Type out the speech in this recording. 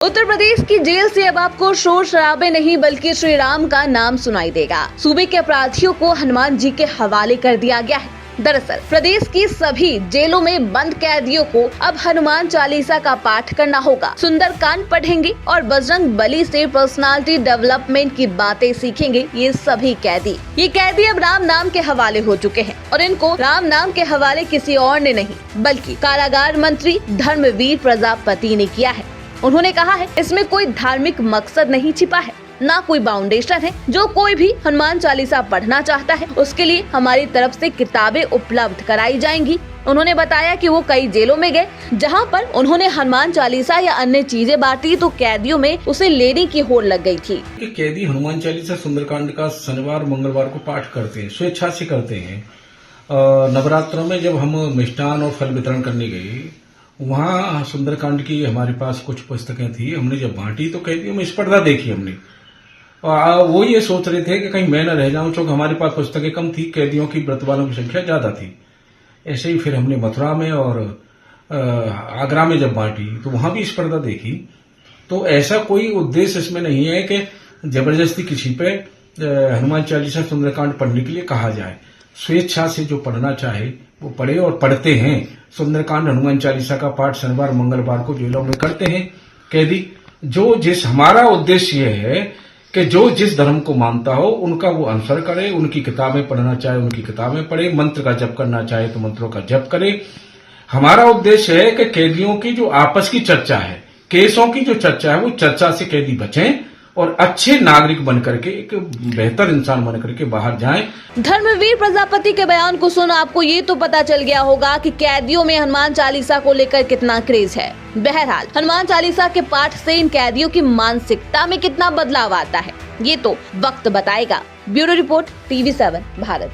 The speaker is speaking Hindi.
उत्तर प्रदेश की जेल से अब आपको शोर शराबे नहीं बल्कि श्री राम का नाम सुनाई देगा। सूबे के अपराधियों को हनुमान जी के हवाले कर दिया गया है। दरअसल प्रदेश की सभी जेलों में बंद कैदियों को अब हनुमान चालीसा का पाठ करना होगा। सुंदरकांड पढ़ेंगे और बजरंग बली से पर्सनालिटी डेवलपमेंट की बातें सीखेंगे ये सभी कैदी। ये कैदी अब राम नाम के हवाले हो चुके हैं और इनको राम नाम के हवाले किसी और ने नहीं बल्कि कारागार मंत्री धर्मवीर प्रजापति ने किया है। उन्होंने कहा है इसमें कोई धार्मिक मकसद नहीं छिपा है, ना कोई बाउंडेशन है। जो कोई भी हनुमान चालीसा पढ़ना चाहता है उसके लिए हमारी तरफ से किताबें उपलब्ध कराई जाएंगी। उन्होंने बताया कि वो कई जेलों में गए जहां पर उन्होंने हनुमान चालीसा या अन्य चीजें बांटी तो कैदियों में उसे लेने की होड़ लग गई थी। कैदी हनुमान चालीसा सुंदरकांड का शनिवार मंगलवार को पाठ करते हैं, स्वेच्छा से करते हैं। नवरात्रों में जब हम मिष्ठान और फल वितरण करने गए वहाँ सुंदरकांड की हमारे पास कुछ पुस्तकें थी। हमने जब बांटी तो कैदियों में स्पर्धा देखी हमने, और वो ये सोच रहे थे कि कहीं मैं न रह जाऊं, क्योंकि हमारे पास पुस्तकें कम थी, कैदियों की व्रत वालों की संख्या ज्यादा थी। ऐसे ही फिर हमने मथुरा में और आगरा में जब बांटी तो वहां भी स्पर्धा देखी। तो ऐसा कोई उद्देश्य इसमें नहीं है कि जबरदस्ती किसी पे हनुमान चालीसा सुंदरकांड पढ़ने के लिए कहा जाए। स्वेच्छा से जो पढ़ना चाहे वो पढ़े और पढ़ते हैं। सुंदरकांड हनुमान चालीसा का पाठ शनिवार मंगलवार को जेलों में करते हैं कैदी। जो जिस हमारा उद्देश्य ये है कि जो जिस धर्म को मानता हो उनका वो अनुसरण करे, उनकी किताबें पढ़ना चाहे उनकी किताबें पढ़े, मंत्र का जप करना चाहे तो मंत्रों का जप करे। हमारा उद्देश्य है कि कैदियों की जो आपस की चर्चा है, केसों की जो चर्चा है, वो चर्चा से कैदी बचें और अच्छे नागरिक बनकर के एक बेहतर इंसान बनकर के बाहर जाएं। धर्मवीर प्रजापति के बयान को सुन आपको ये तो पता चल गया होगा कि कैदियों में हनुमान चालीसा को लेकर कितना क्रेज है। बहरहाल हनुमान चालीसा के पाठ से इन कैदियों की मानसिकता में कितना बदलाव आता है ये तो वक्त बताएगा। Bureau report TV7 Bharat.